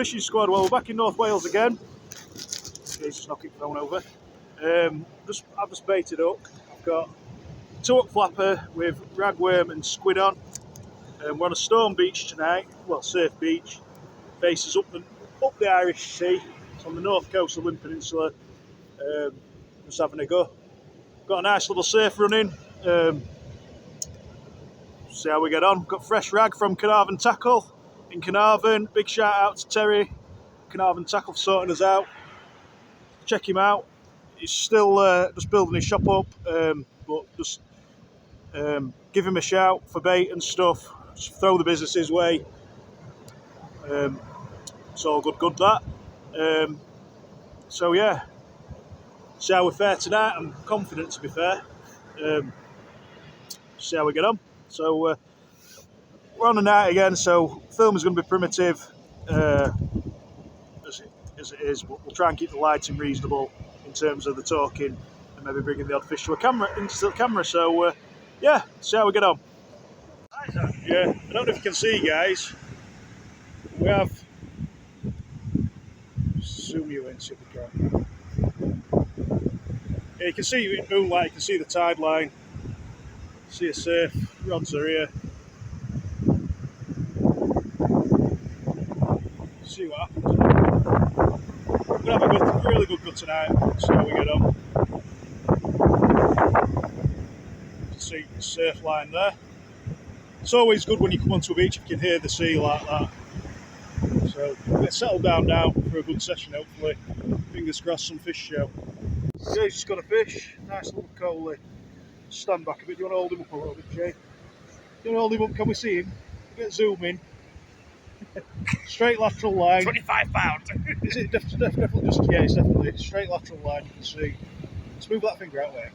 fishing squad. Well, we're back in North Wales again. Just knocking the phone over. I've just baited up. I've got a 2-hook flapper with ragworm and squid on. We're on a stone beach tonight. Well, surf beach. Faces up the Irish Sea. It's on the north coast of the Limb Peninsula. Just having a go. Got a nice little surf running. See how we get on. Got fresh rag from Carnarvon Tackle in Carnarvon. Big shout out to Terry, Carnarvon Tackle, for sorting us out. Check him out. He's still just building his shop up, but just give him a shout for bait and stuff. Just throw the business his way. It's all good that. So yeah, see how we fare tonight. I'm confident, to be fair. See how we get on. So we're on the night again, so film is going to be primitive as it is, but we'll try and keep the lighting reasonable in terms of the talking and maybe bringing the odd fish into the camera. So yeah, see how we get on. Yeah, I don't know if you can see, guys. We have zoom you in, see if we can. Yeah, you can see in moonlight. You can see the tide line. See a surf. Rods are here. See what happens. We're going to have a really good good tonight. See how we get on. You can see the surf line there. It's always good when you come onto a beach if you can hear the sea like that. So let's settle down now for a good session, hopefully. Fingers crossed, some fish show. Jay's just got a fish. Nice little coley. Stand back a bit. Do you want to hold him up a little bit, Jay? Do you want to hold him up? Can we see him? Get zoom in. Straight lateral line. 25 pounds. Is it definitely just, yeah, it's definitely straight lateral line, you can see. Let's move that finger out there.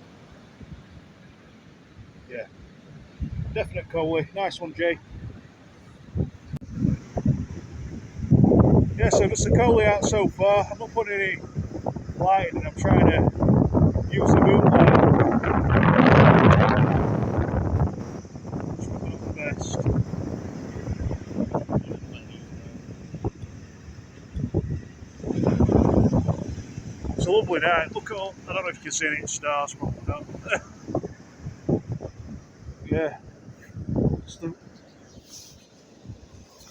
Yeah. Definite coley. Nice one, Jay. Yeah, so just the coley out so far. I'm not putting any light in, I'm trying to use the moonlight. It's not the best. It's a lovely night. Look at all, I don't know if you can see any stars, probably not. Yeah. It's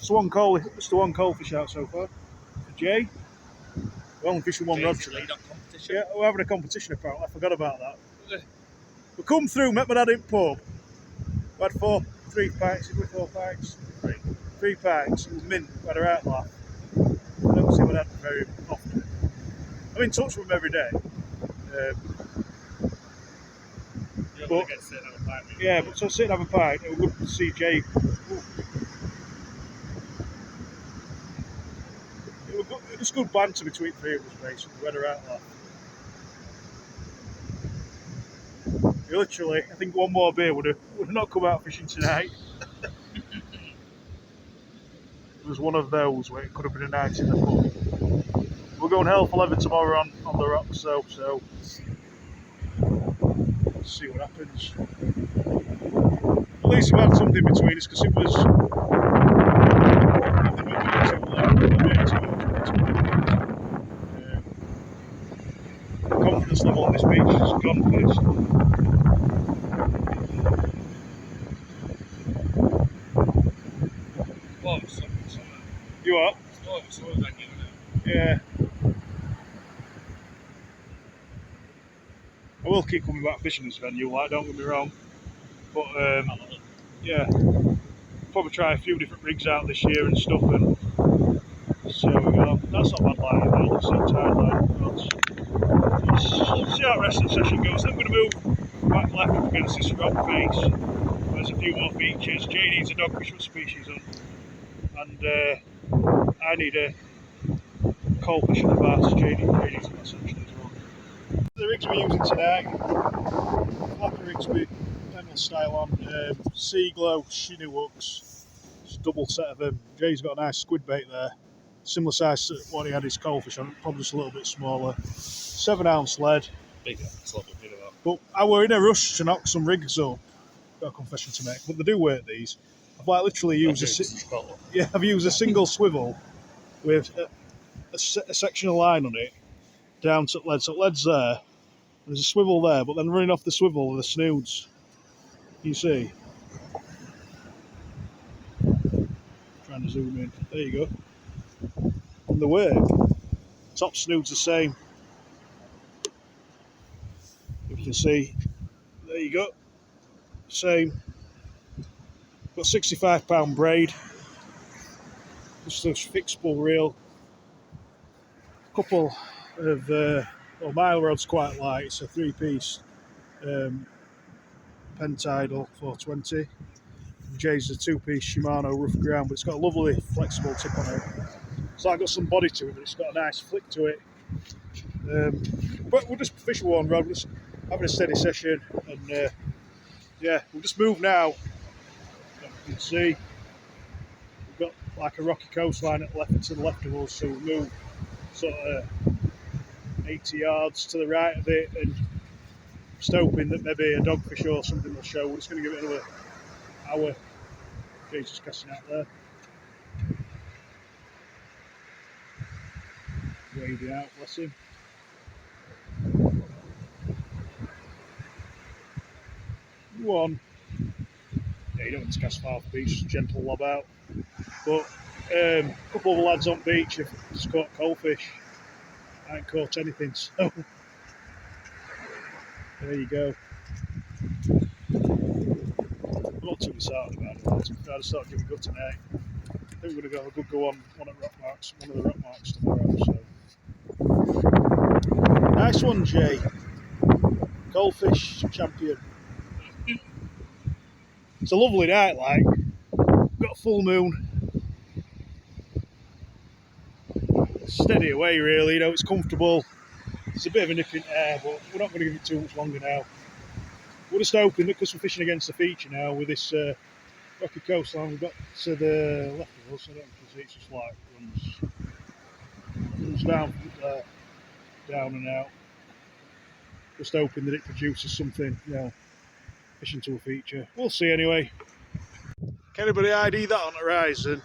the one coal fish out so far. For Jay. We're only fishing one rod today. Yeah, we're having a competition apparently. I forgot about that. We come through, met my dad in pub. We had 3 pints, did we 4 pints? 3 pints. It was mint. We had a right laugh. I don't see my dad very often. I'm in touch with him every day. But, yeah, but so sit and have a pint. It was good to see Jay. It was good banter between 3 of us, basically. We had a right laugh. Literally, I think one more beer would have not come out fishing tonight. It was one of those where it could have been a night in the pub. We're going hell for leather tomorrow on the rocks, so let's see what happens. At least we had something between us, because it was confidence level on this beach has gone first. You what? Yeah. I will keep coming back fishing this venue, like, don't get me wrong. But yeah, probably try a few different rigs out this year and stuff, and see how we go. That's not bad lighting there, looks like tide light. Let's see how the rest of the session goes. I'm going to move back left up against this rock face. There's a few more beaches. Jay needs a dogfish. What species on? And I need a coal fish and a bass. Jay needs a bass actually as well. The rigs we're using tonight, flapper rigs with pedal style on, sea glow, shinny hooks, just a double set of them. Jay's got a nice squid bait there, similar size to what he had his coal fish on, probably just a little bit smaller. 7-ounce lead. Bigger, it's a little bit bigger though. But I were in a rush to knock some rigs up. Got a confession to make, but they do work these. I've like literally used I've used a single swivel with a section of line on it down to lead. So lead's there. There's a swivel there, but then running off the swivel are the snoods. You see? Trying to zoom in. There you go. And the work. Top snood's the same. If you can see. There you go. Same. Got £65 braid. Just a fixable reel. Couple of mile rod's quite light. It's a 3-piece pentidal 420. Jay's a 2-piece Shimano rough ground, but it's got a lovely flexible tip on it. So I've got some body to it, but it's got a nice flick to it. But we'll just fish with one rod, we're just having a steady session, and yeah, we'll just move now. You can see we've got like a rocky coastline to the left of us, so we'll move sort of 80 yards to the right of it, and just hoping that maybe a dogfish or something will show. We're just going to give it another hour. Jay's just casting out there. Wading out, bless him. One. Yeah, you don't want to cast far off the beach, just gentle lob out. But a couple of the lads on beach have just caught goldfish. I ain't caught anything, so there you go. I'm not too excited about it. I'll just start giving good tonight. I think we're going to have a good go on one of the rock marks tomorrow. So nice one, Jay. Goldfish champion. It's a lovely night, like. Got a full moon. Steady away, really. You know, it's comfortable. It's a bit of a nip in air, but we're not going to give it too much longer now. We're just hoping that because we're fishing against the feature now with this rocky coastline, we've got to the left of us. I don't know if you can see, it's just like runs down from there, down and out. Just hoping that it produces something, you know, fishing to a feature. We'll see anyway. Can anybody ID that on the horizon?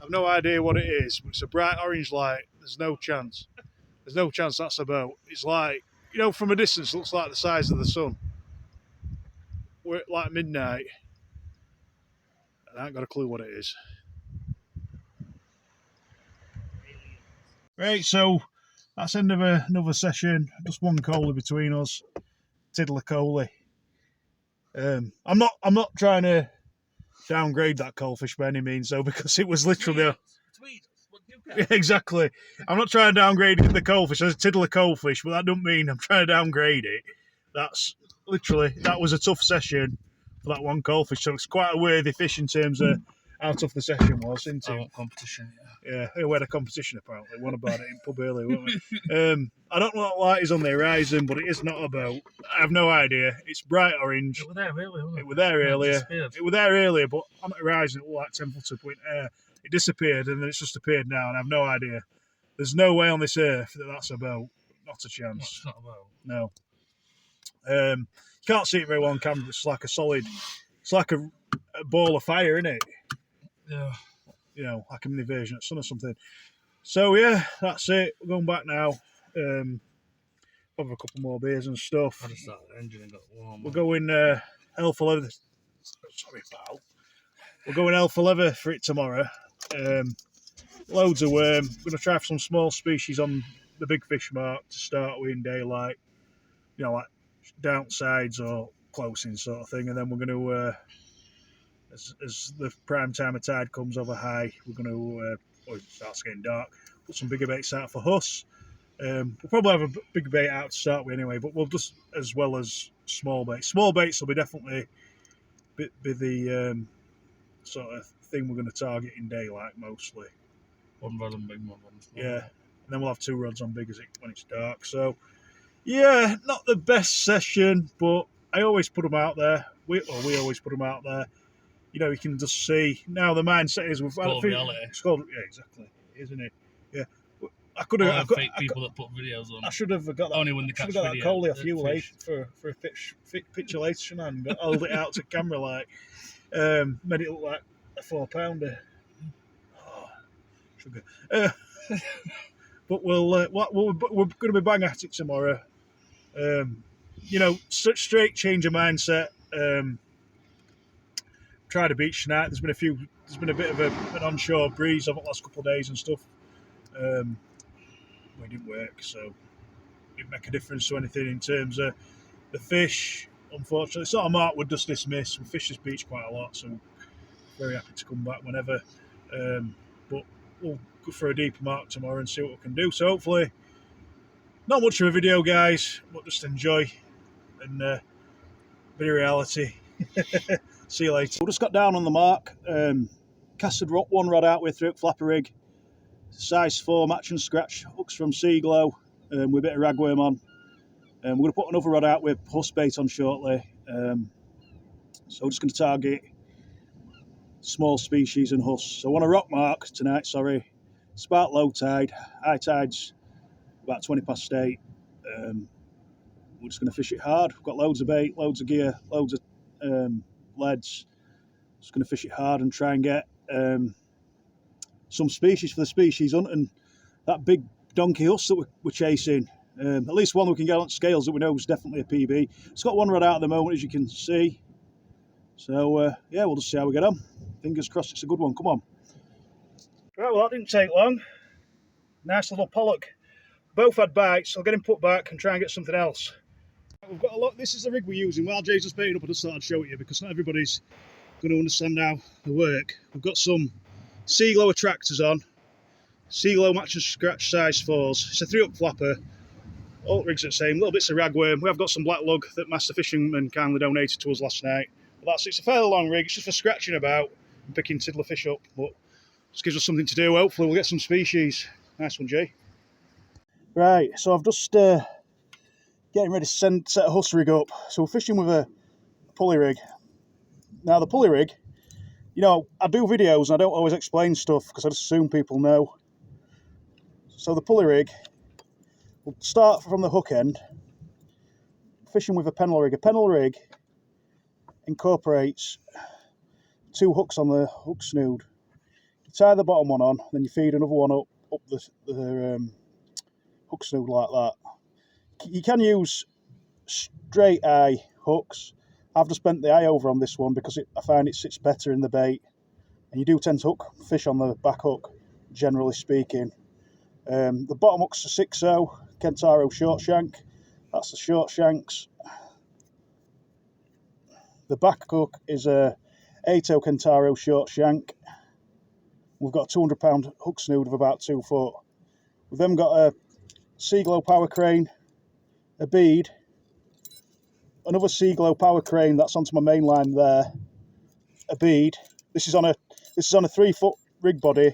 I've no idea what it is, but it's a bright orange light. There's no chance. There's no chance that's a boat. It's like, you know, from a distance, it looks like the size of the sun. We're at like midnight. And I ain't got a clue what it is. Right, so that's end of another session. Just one coley between us. Tiddler coley. I'm not trying to downgrade that coalfish by any means, though, because it was literally yeah, exactly. I'm not trying to downgrade the coalfish. There's a tiddler coalfish, but that doesn't mean I'm trying to downgrade it. That's literally, that was a tough session for that one coalfish. So it's quite a worthy fish in terms of how tough the session was, isn't it? I want competition, yeah. Yeah, we had a competition apparently. One about it in pub earlier, weren't we? I don't know what light is on the horizon, but it is not a boat. I have no idea. It's bright orange. It was there earlier, wasn't it? It was there earlier. It It was there earlier, but on the horizon it looked like 10 foot up in air. It disappeared and then it's just appeared now, and I have no idea. There's no way on this earth that that's a boat. Not a chance. It's not a boat. No. You can't see it very well on camera. It's like a solid. It's like a ball of fire, isn't it? Yeah. You know, like a mini version of sun or something. So yeah, that's it. We're going back now. Have a couple more beers and stuff. I just started the engine and got warm. We're going hell for leather. Sorry, pal. We're going hell for leather for it tomorrow. Loads of worm. We're going to try for some small species on the big fish mark to start with in daylight. You know, like downsides or close in sort of thing. And then we're going to, as the prime time of tide comes over high, we're going to, or it starts getting dark, put some bigger baits out for Huss. We'll probably have a big bait out to start with anyway, but we'll just, as well as small baits. Small baits will be definitely be the sort of thing we're going to target in daylight mostly. One rod on big, one on small. Yeah, and then we'll have 2 rods on big when it's dark. So, yeah, not the best session, but I always put them out there. We always put them out there. You know, you can just see. Now the mindset is we've called reality. It's called, yeah, exactly, isn't it? Yeah. I could All have. them fake people that put videos on. I should have got that. Only when they catch got that video, coley off the you fish. later for a picture later, shouldn't I? And hold it out to camera like. Made it look like a 4-pounder. Oh, sugar. But we're going to be bang at it tomorrow. You know, straight change of mindset. Tried a beach tonight. There's been a bit of an onshore breeze over the last couple of days and stuff. It didn't work, so it didn't make a difference to anything in terms of the fish. Unfortunately, sort of Mark would just dismiss. We fish this beach quite a lot, so very happy to come back whenever. But we'll go for a deeper mark tomorrow and see what we can do. So hopefully, not much of a video, guys, but just enjoy and bit of reality. See you later. We just got down on the mark. Casted one rod out with through flapper rig, size 4 match and scratch hooks from Seaglow, with a bit of ragworm on. We're going to put another rod out with huss bait on shortly. So we're just going to target small species and huss. So on a rock mark tonight, sorry, spark low tide, high tide's about 20 past 8. We're just going to fish it hard. We've got loads of bait, loads of gear, loads of leads. Just going to fish it hard and try and get some species for the species hunt, and that big donkey huss that we're chasing. At least one we can get on scales that we know is definitely a PB. It's got one rod out at the moment, as you can see. So yeah, we'll just see how we get on. Fingers crossed it's a good one. Come on. Right, well that didn't take long. Nice little pollock. Both had bites. I'll get him put back and try and get something else. We've got a lot. This is the rig we're using. While Jay's just baiting up, I just thought I'd show it you because not everybody's going to understand how they work. We've got some Seaglow attractors on. Seaglow match and scratch size 4s. It's a 3-up flapper. All the rigs are the same. Little bits of ragworm. We have got some black lug that Master Fisherman kindly donated to us last night. But it's a fairly long rig. It's just for scratching about and picking tiddler fish up. But just gives us something to do. Hopefully we'll get some species. Nice one, Jay. Right, so I've just getting ready to set a huss rig up. So we're fishing with a pulley rig. Now the pulley rig, you know, I do videos and I don't always explain stuff because I just assume people know. So the pulley rig, we'll start from the hook end, fishing with a pennel rig. A pennel rig incorporates 2 hooks on the hook snood. You tie the bottom one on, then you feed another one up the hook snood like that. You can use straight eye hooks. I've just bent the eye over on this one because I find it sits better in the bait, and you do tend to hook fish on the back hook, generally speaking. The bottom hook's a 6-0 Kentaro short shank. That's the short shanks. The back hook is a 8-0 Kentaro short shank. We've got a 200 pound hook snood of about 2 foot. We've then got a Seaglow power crane, a bead, another Seaglow power crane that's onto my main line there, a bead. This is on a 3-foot rig body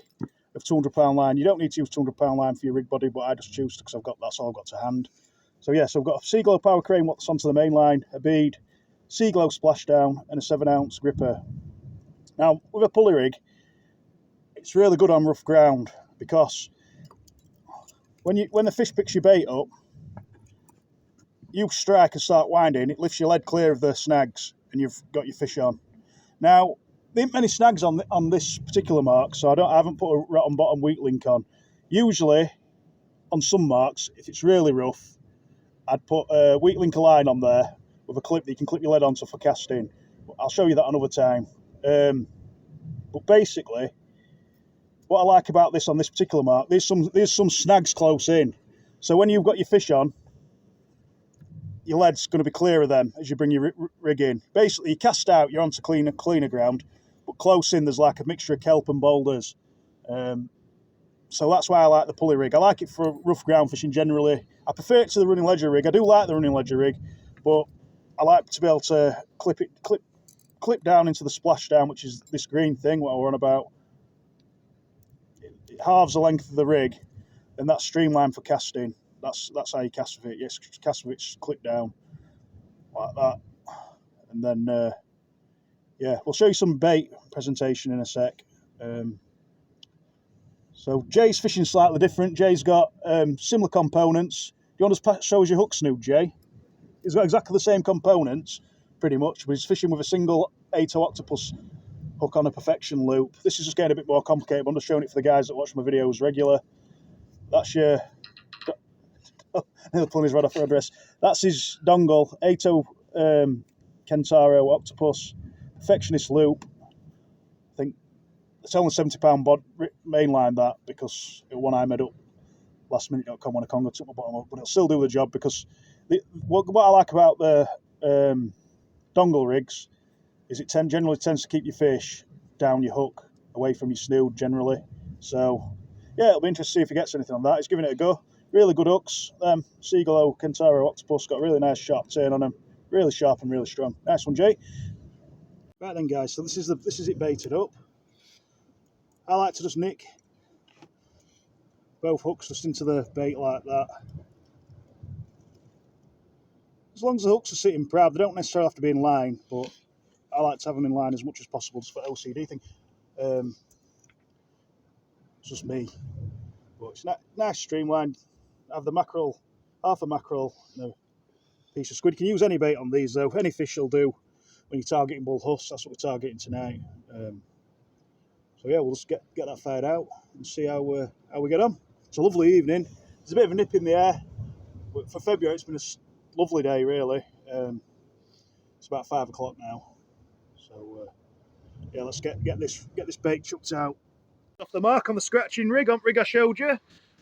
of 200 pound line. You don't need to use 200 pound line for your rig body, but I just choose to because that's all I've got to hand. So yeah, so I've got a Seaglow power crane what's onto the main line, a bead, Seaglow splashdown, and a 7-ounce gripper. Now with a pulley rig, it's really good on rough ground because when the fish picks your bait up, you strike and start winding, it lifts your lead clear of the snags and you've got your fish on. Now, there ain't many snags on this particular mark, so I haven't put a rotten bottom weak link on. Usually, on some marks, if it's really rough, I'd put a weak link line on there with a clip that you can clip your lead onto for casting. I'll show you that another time. But basically, what I like about this on this particular mark, there's some snags close in. So when you've got your fish on, your lead's going to be clear of them as you bring your rig in. Basically, you cast out, you're onto cleaner ground, but close in, there's like a mixture of kelp and boulders. So that's why I like the pulley rig. I like it for rough ground fishing generally. I prefer it to the running ledger rig. I do like the running ledger rig, but I like to be able to clip down into the splashdown, which is this green thing, what we're on about. It halves the length of the rig, and that's streamlined for casting. That's how you cast with it. Yes, cast with it, clip down like that, and then yeah, we'll show you some bait presentation in a sec. So Jay's fishing slightly different. Jay's got similar components. Do you want to show us your hook snood, Jay? He's got exactly the same components, pretty much, but he's fishing with a single 8-0 octopus hook on a perfection loop. This is just getting a bit more complicated, but I'm just showing it for the guys that watch my videos regular. That's your... Nearly pulling his rod off the address. That's his dongle, Ato Kentaro Octopus, perfectionist loop. I think it's only £70 mainline that, because it one I made up lastminute.com when a Congo took my bottom up, but it'll still do the job, because what I like about the dongle rigs is it generally tends to keep your fish down your hook, away from your snood generally. So yeah, it'll be interesting to see if he gets anything on that. He's giving it a go. Really good hooks. Seagull Kentaro Octopus got a really nice sharp turn on him. Really sharp and really strong. Nice one, Jay. Right then, guys. So this is it baited up. I like to just nick both hooks just into the bait like that. As long as the hooks are sitting proud, they don't necessarily have to be in line, but I like to have them in line as much as possible just for OCD thing. It's just me. But it's nice streamlined. Have the mackerel, half a mackerel, and a piece of squid. You can use any bait on these though. Any fish will do when you're targeting bull huss. That's what we're targeting tonight. So yeah, we'll just get that fired out and see how we get on. It's a lovely evening. There's a bit of a nip in the air, but for February it's been a lovely day really. It's about 5 o'clock now, so yeah, let's get this bait chucked out. Off the mark on the scratching rig I showed you.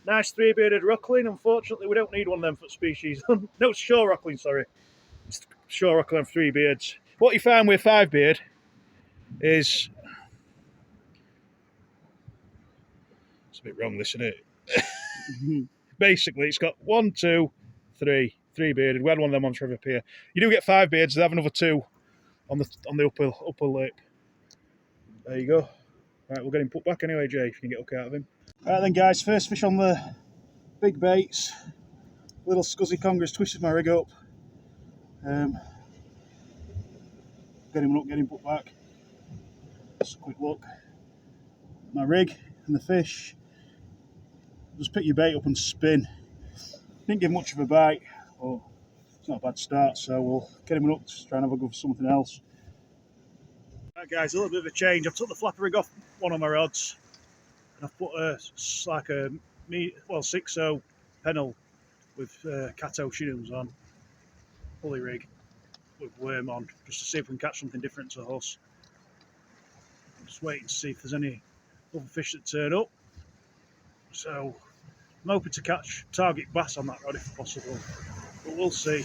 Nice 3-bearded rockling. Unfortunately, we don't need one of them for species. No, it's shore rockling, sorry. It's shore rockling with 3 beards. What you find with 5-beard is... It's a bit wrong, this, isn't it? Basically, it's got 1, 2, 3 bearded. We had one of them on River Pier. You do get 5 beards, they have another 2 on the upper lip. There you go. Right, we'll get him put back anyway, Jay, if you can get a hook out of him. Right then, guys, first fish on the big baits. Little scuzzy conger's twisted my rig up. Get him up, get him put back. Just a quick look. My rig and the fish. Just pick your bait up and spin. Didn't give much of a bite, but it's not a bad start, so we'll get him up, try and have a go for something else. Right guys, a little bit of a change. I've took the flapper rig off one of my rods and I've put a 6-0 pennel with Cato shinoos on, pulley rig with worm on, just to see if we can catch something different to us. I'm just waiting to see if there's any other fish that turn up. So I'm hoping to target bass on that rod if possible, but we'll see.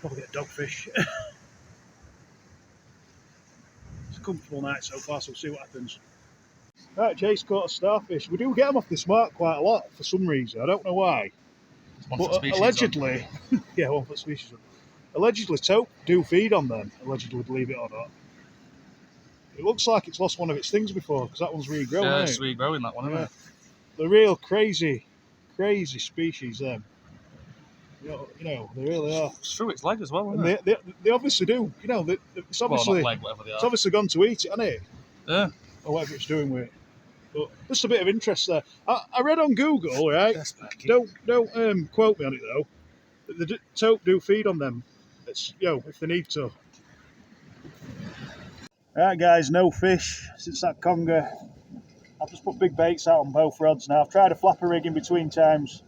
Probably get dogfish. It's a comfortable night so far, so we'll see what happens. Right, Jay's caught a starfish. We do get them off this mark quite a lot for some reason. I don't know why. But allegedly, yeah, 1 foot species. Allegedly, tope do feed on them. Allegedly, believe it or not. It looks like it's lost one of its things before, because that one's regrown. Yeah, it's regrowing, that one, isn't it? The real crazy species, them. You know, they really are. It's through its leg as well, isn't it? They obviously do. You know, it's obviously, not leg, whatever they are. It's obviously gone to eat it, hasn't it? Yeah. Or whatever it's doing with it. But just a bit of interest there. I read on Google, right? Don't quote me on it though. The tope do feed on them. It's, if they need to. Right, guys, no fish since that conger. I've just put big baits out on both rods now. I've tried a flapper rig in between times.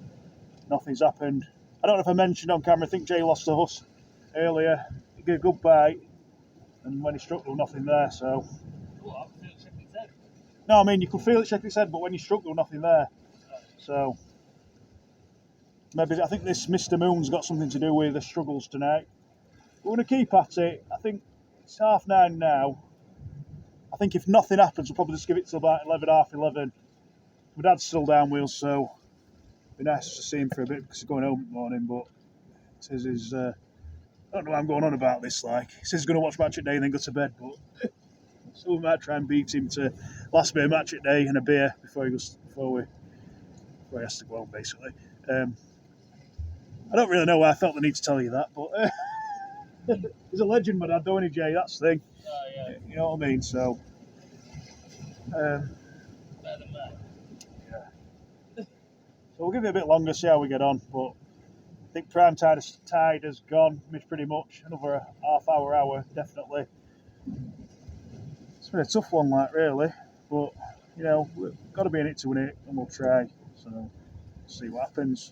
Nothing's happened. I don't know if I mentioned on camera. I think Jay lost the huss earlier. He gave a good bite, and when he struck, there was nothing there. So. No, I mean, you could feel it shaking its head, but when you struck, there was nothing there. So, maybe, I think this Mr. Moon's got something to do with the struggles tonight. We're going to keep at it. I think it's 9:30 now. I think if nothing happens, we'll probably just give it till about 11:30. My dad's still down wheels, so it'd be nice to see him for a bit because he's going home in the morning, but it says he's, I don't know what I'm going on about this, like. He says he's going to watch Match at Day and then go to bed, but so we might try and beat him to last bit of Match at Day and a beer before he has to go home, basically. I don't really know why I felt the need to tell you that, but he's a legend, my dad, don't he, Jay? That's the thing. Yeah. You know what I mean? So, yeah. So we'll give it a bit longer, see how we get on. But I think prime tide has gone, pretty much. Another half hour, definitely. It's been a tough one, like, really, but you know, we've got to be in it to win it, and we'll try. So, see what happens.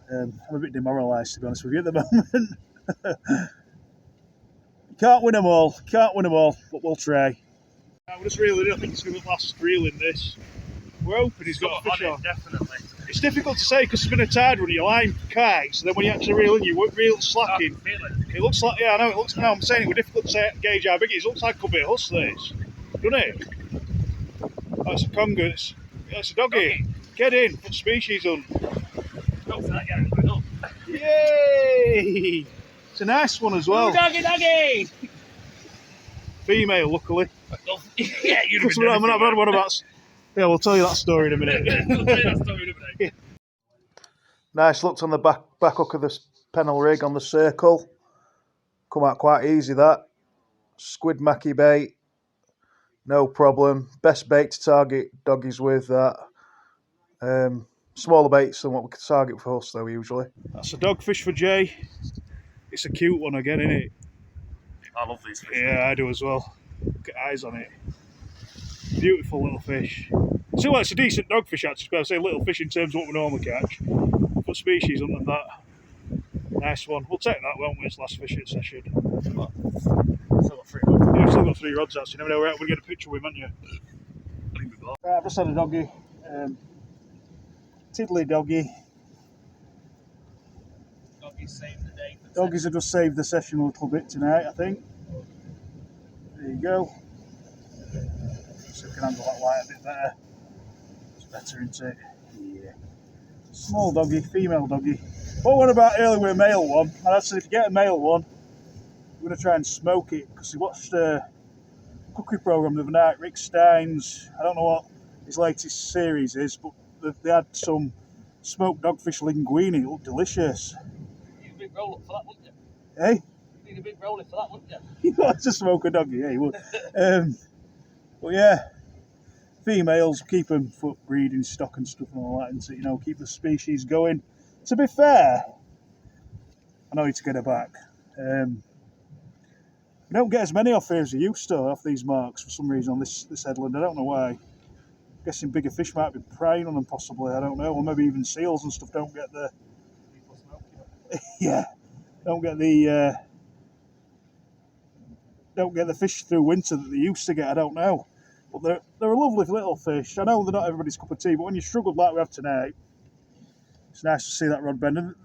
I'm a bit demoralised, to be honest with you, at the moment. You can't win them all, but we'll try. We're just reeling in. I think it's going to last reeling this. We're hoping he's got a fish on. Definitely. It's difficult to say because there's been a tide run, your line kites, and then when you actually reel in, you reel slacking. It looks like, yeah, I know, it looks, no, I'm saying it was difficult to gauge how big it is. It looks like it could be a huss, this. Doesn't it? Oh, it's a conger. It's a doggy. Get in, put species on. Yay! It's a nice one as well. Doggy! Female, luckily. Yeah, you'd have been. I'm not had one about. Yeah, we'll tell you that story in a minute. Nice looks on the back hook of this pennel rig on the circle. Come out quite easy, that. Squid mackie bait. No problem. Best bait to target doggies with, that. Smaller baits than what we could target for us, though, usually. That's a dogfish for Jay. It's a cute one again, isn't it? I love these fish. Yeah, I do as well. Look at eyes on it. Beautiful little fish. So, well, it's a decent dogfish, actually. But I say little fish in terms of what we normally catch. Put species under that. Nice one. We'll take that, won't we? It's last fish at session. Still got 3 rods. Yeah, we've still got 3 rods, actually. You never know where we get a picture with him, haven't you? I think we've got. Right, I've just had a doggy. Tiddly doggy. Doggies saved the day. Doggies have just saved the session a little bit tonight, I think. There you go. So we can handle that light a bit better. It's better, isn't it? Yeah. Small doggy, female doggy. What about earlier with a male one? And I said if you get a male one, we're going to try and smoke it, because we watched a cookery programme the other night, Rick Stein's, I don't know what his latest series is, but they had some smoked dogfish linguine. It looked delicious. You'd a big roll up for that, wouldn't you? Hey? You'd need a big roll up for that, wouldn't you? He likes to smoke a doggy, yeah, he would. But yeah, females, keep them for breeding stock and stuff and all that, and so, you know, keep the species going. To be fair, I know you to get her back. We don't get as many off here as we used to off these marks for some reason on this headland. I don't know why. I'm guessing bigger fish might be preying on them possibly. I don't know, or maybe even seals and stuff don't get the. Yeah, don't get the fish through winter that they used to get. I don't know, but they're a lovely little fish. I know they're not everybody's cup of tea, but when you struggled like we have tonight, it's nice to see that rod bend. And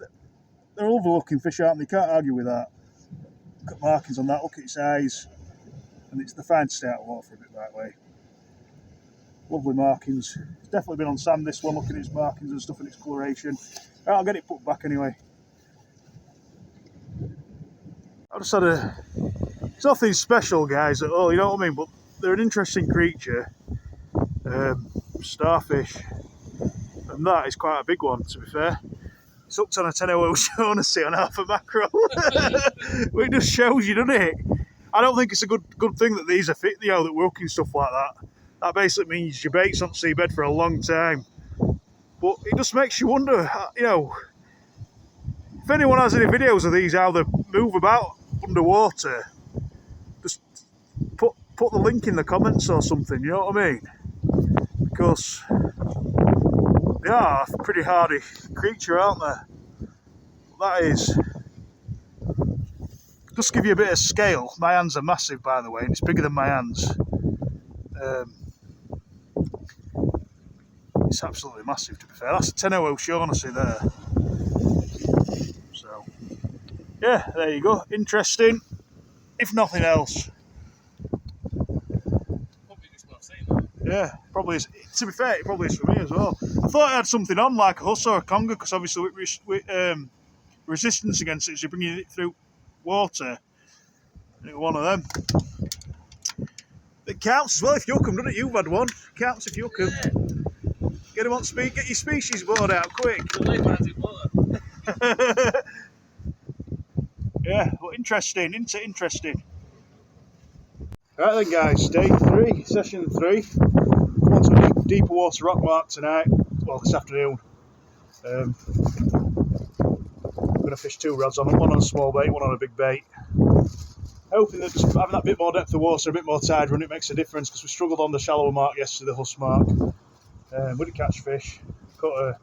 they're a lovely looking fish, aren't they? You can't argue with that. Look at markings on that. Look at its eyes, and it's the fine to stay out of water for a bit that way. Lovely markings. It's definitely been on sand, this one, looking at its markings and stuff and its coloration. Right, I'll get it put back anyway. I just had it's nothing special, guys, at all, you know what I mean? But they're an interesting creature. Starfish. And that is quite a big one, to be fair. It's hooked on a 10-hour Shaughnessy on half a mackerel. It just shows you, doesn't it? I don't think it's a good thing that these are fit, you know, that we're hooking stuff like that. That basically means your bait's on seabed for a long time. But it just makes you wonder, you know, if anyone has any videos of these, how they move about underwater, just put the link in the comments or something, you know what I mean? Because they are a pretty hardy creature, aren't they? That is. Just give you a bit of scale. My hands are massive, by the way, and it's bigger than my hands. It's absolutely massive, to be fair. That's a 10-hour Shaughnessy there. So, yeah, there you go. Interesting, if nothing else. Yeah, probably is. To be fair, it probably is for me as well. I thought I had something on, like a huss or a conger, because obviously with resistance against it, as you're bringing it through water. It was one of them. It counts as well if you hook them, doesn't it? You've had one. It counts if you hook them. Get them on speed. Get your species board out quick. Yeah, well, interesting, isn't it? Interesting. Right then, guys, day 3, session 3. Come on to a deeper water rock mark tonight. Well, this afternoon. I'm going to fish 2 rods on them, one on a small bait, one on a big bait. hoping that just having that bit more depth of water, a bit more tide run, it makes a difference, because we struggled on the shallower mark yesterday, the Huss mark. We did catch fish, caught a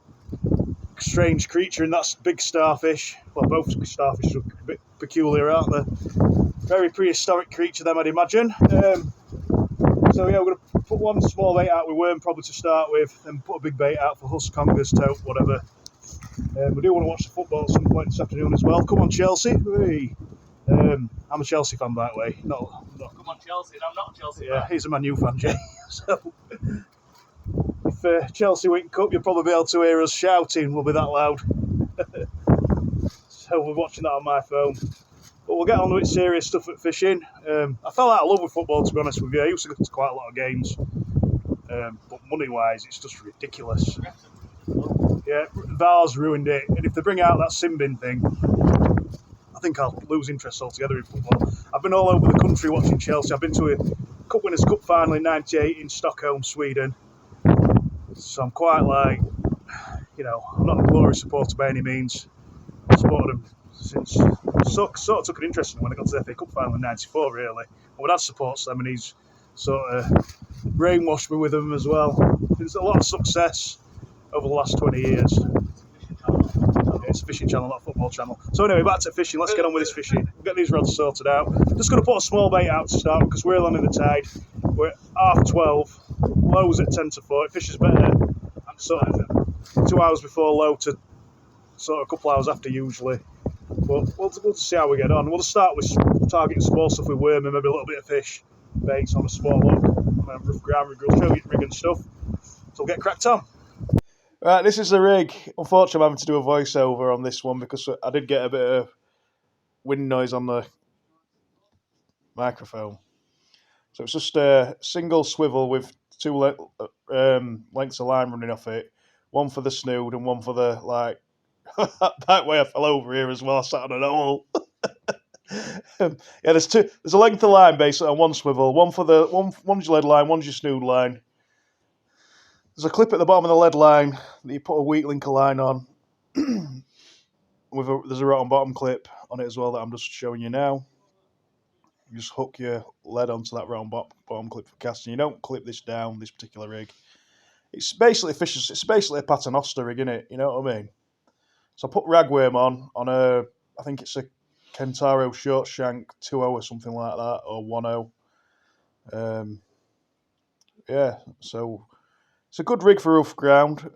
strange creature, and that's big starfish. Well, both starfish are a bit peculiar, aren't they? Very prehistoric creature, them, I'd imagine. So yeah, we're going to put one small bait out with worm probably to start with, then put a big bait out for Huss, congers, tope, whatever. We do want to watch the football at some point this afternoon as well. Come on, Chelsea. Hey. I'm a Chelsea fan, by the way. Come on, Chelsea. And I'm not a Chelsea Yeah, fan. he's a Man U fan, Jay. So if Chelsea win cup, you'll probably be able to hear us shouting. We'll be that loud. So we're watching that on my phone. But we'll get on with serious stuff at fishing. I fell out of love with football, to be honest with you. I used to go to quite a lot of games. But money-wise, it's just ridiculous. Yeah, VAR's ruined it. And if they bring out that sin bin thing, I think I'll lose interest altogether in football. I've been all over the country watching Chelsea. I've been to a Cup Winners' Cup final in '98 in Stockholm, Sweden. So I'm quite like, I'm not a glory supporter by any means. I've supported them since, sort of took an interest in them when I got to the FA Cup final in '94, really. And my dad supports them, and he's sort of brainwashed me with them as well. There's a lot of success over the last 20 years. It's a fishing channel, not a football channel. So anyway, back to fishing. Let's get on with this fishing. We'll get these rods sorted out. Just going to put a small bait out to start because we're on in the tide. We're at 12:30. Low's at 10 to 4. It fishes better sort of 2 hours before low to sort of a couple hours after usually. But we'll see how we get on. We'll start with targeting small stuff with worm and maybe a little bit of fish baits on a small hook, on a rough ground rig. We'll show you rig and stuff. So we'll get cracked on. Right, this is the rig. Unfortunately, I'm having to do a voiceover on this one because I did get a bit of wind noise on the microphone. So it's just a single swivel with two lengths of line running off it. One for the snood and one for the, that way I fell over here as well. I sat on an hole. Yeah, there's two. There's a length of line basically on one swivel. One for one's your lead line, one's your snood line. There's a clip at the bottom of the lead line that you put a weak link of line on. There's a rotten bottom clip on it as well that I'm just showing you now. You just hook your lead onto that round bottom clip for casting. You don't clip this down, this particular rig. It's basically fishes. It's basically a paternoster rig, isn't it? You know what I mean? So I put ragworm on I think it's a Kentaro short shank 2.0 or something like that, or 1.0. Yeah, so it's a good rig for rough ground.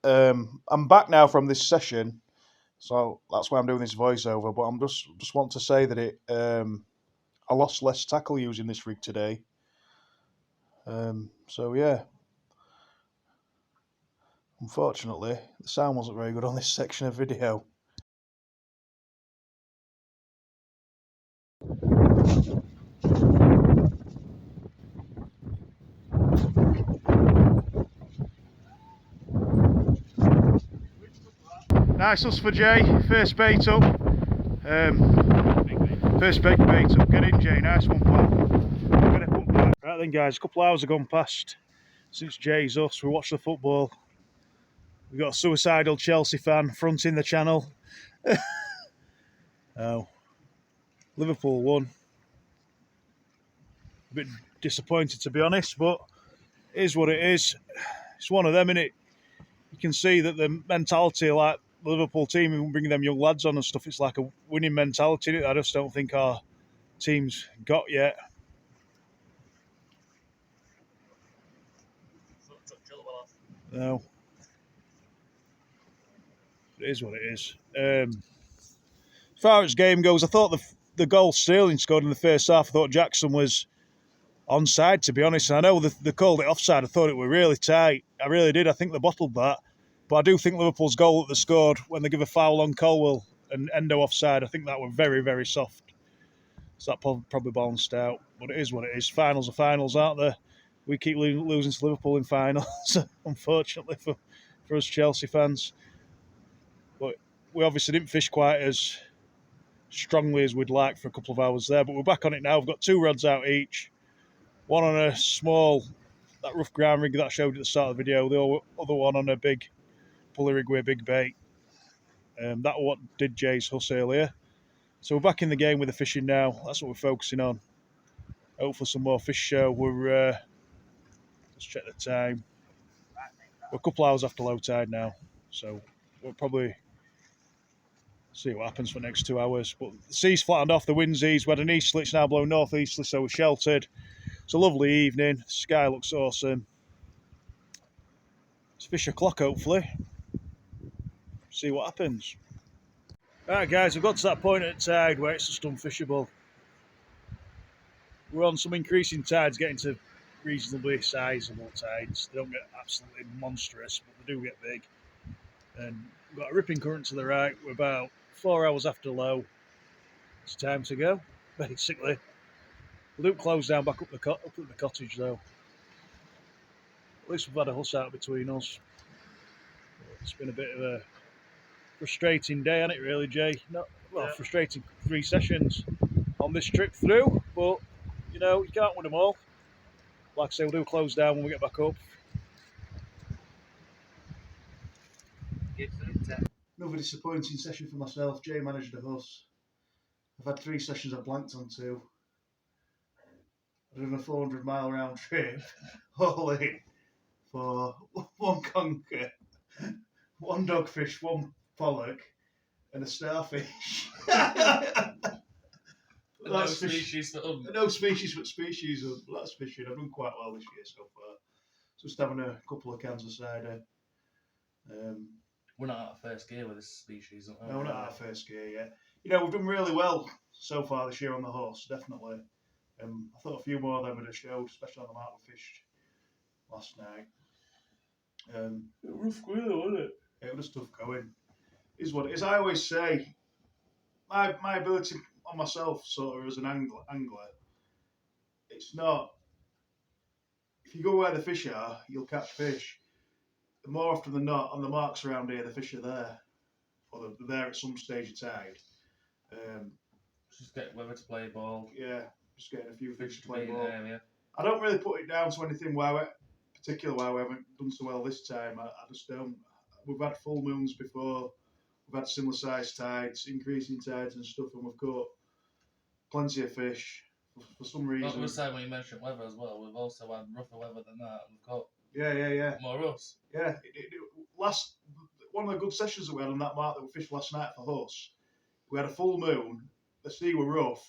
I'm back now from this session, so that's why I'm doing this voiceover. But I'm just want to say that I lost less tackle using this rig today. So yeah, unfortunately, the sound wasn't very good on this section of video. Nice us for Jay, first bait up. First bait up. Get in, Jay. Nice one, pal. Get it up back. Right then, guys. A couple of hours have gone past since Jay's us. We watched the football. We've got a suicidal Chelsea fan fronting the channel. Oh, Liverpool won. A bit disappointed, to be honest, but it is what it is. It's one of them, innit? You can see that the mentality, like the Liverpool team, and bringing them young lads on and stuff, it's like a winning mentality, innit? I just don't think our team's got yet. No. It is what it is. As far as game goes, I thought the goal Sterling scored in the first half, I thought Jackson was onside, to be honest. And I know they called it offside. I thought it were really tight. I really did. I think they bottled that. But I do think Liverpool's goal that they scored when they give a foul on Colwell and Endo offside, I think that were very, very soft. So that probably balanced out. But it is what it is. Finals are finals, aren't they? We keep losing to Liverpool in finals, unfortunately, for us Chelsea fans. But we obviously didn't fish quite as strongly as we'd like for a couple of hours there. But we're back on it now. We've got two rods out each. One on a small, that rough ground rig that I showed at the start of the video. The other one on a big pulley rig with a big bait. That what did Jay's Huss earlier. So we're back in the game with the fishing now. That's what we're focusing on. Hopefully some more fish show. We're let's check the time. We're a couple hours after low tide now, so we'll probably see what happens for the next 2 hours. But the sea's flattened off, the wind's eased. We had an easterly, it's now blowing northeasterly, so we're sheltered. It's a lovely evening. The sky looks awesome. It's fish o'clock, hopefully. See what happens. Right, guys, we've got to that point at tide where it's just unfishable. We're on some increasing tides, getting to reasonably sizable tides. They don't get absolutely monstrous, but they do get big. And we've got a ripping current to the right. We're about 4 hours after low. It's time to go, basically. We don't close down back up at the cottage, though. At least we've had a huss out between us. It's been a bit of a frustrating day, hasn't it, really, Jay? Frustrating 3 sessions on this trip through, but, you can't win them all. Like I say, we'll do close down when we get back up. Another disappointing session for myself. Jay managed the huss. I've had 3 sessions I've blanked on 2. I've done a 400-mile round trip, all in, for 1 conker, 1 dogfish, 1 pollock, and a starfish. No species for No species but species. That's fishing. I've done quite well this year so far. Just having a couple of cans of cider. We're not out of first gear with this species. No, we're not out of first gear yet. We've done really well so far this year on the horse, definitely. I thought a few more of them would have showed, especially on the mark we fished last night. Rough going, wasn't it? It was tough going. Is what it is. I always say, my ability on myself, sort of as an angler, it's not. If you go where the fish are, you'll catch fish. More often than not, on the marks around here, the fish are there, or they're there at some stage of tide. Just get weather to play ball. Yeah, just getting a few fish to play ball. Area. I don't really put it down to anything particular why we haven't done so well this time. I just don't. We've had full moons before. We've had similar sized tides, increasing tides and stuff, and we've caught plenty of fish for some reason. Like we were saying when you mentioned weather as well, we've also had rougher weather than that. We've caught more us. Yeah, one of the good sessions that we had on that mark that we fished last night for Huss, we had a full moon, the sea were rough,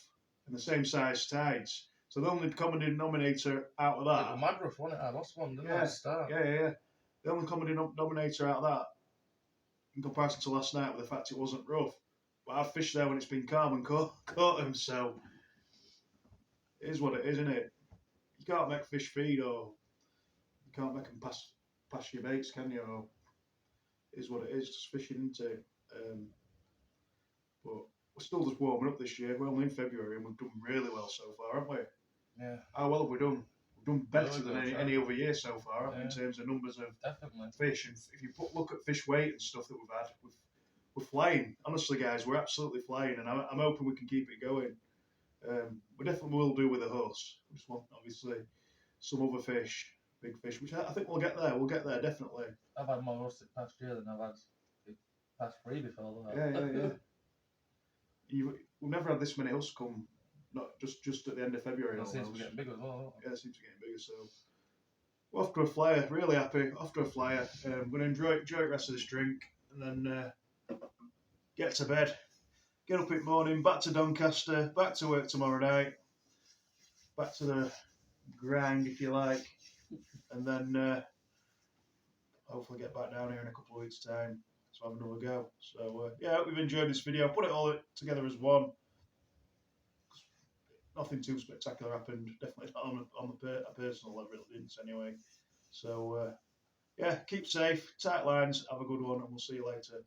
and the same size tides. So the only common denominator out of that... It was mad rough, wasn't it? I lost one, didn't I, at the start? Yeah. The only common denominator out of that, in comparison to last night, with the fact it wasn't rough. But I've fished there when it's been calm and caught them, so... It is what it is, isn't it? You can't make fish feed, or... You can't make them pass your baits, can you? Or it is what it is, just fishing into. But we're still just warming up this year. We're only in February and we've done really well so far, haven't we? Yeah. How well have we done? We've done better than any other year so far, haven't we, in terms of numbers of fish. And if you look at fish weight and stuff that we've had, we're flying. Honestly, guys, we're absolutely flying, and I'm hoping we can keep it going. We definitely will do with the Huss. We just want, obviously, some other fish, big fish, which I think we'll get there. We'll get there, definitely. I've had more rustic past year than I've had past 3 before that. Yeah. We've never had this many Huss come, not just at the end of February. It seems to be getting bigger as well. Yeah, it seems to be getting bigger, so we're off to a flyer. Really happy, off to a flyer. I'm going to enjoy the rest of this drink and then get to bed. Get up in the morning, back to Doncaster, back to work tomorrow night, back to the grind, if you like, and then hopefully get back down here in a couple of weeks' time to have another go. So, I hope you've enjoyed this video. I put it all together as one. Nothing too spectacular happened, definitely not on a personal level, it didn't anyway. So, keep safe, tight lines, have a good one, and we'll see you later.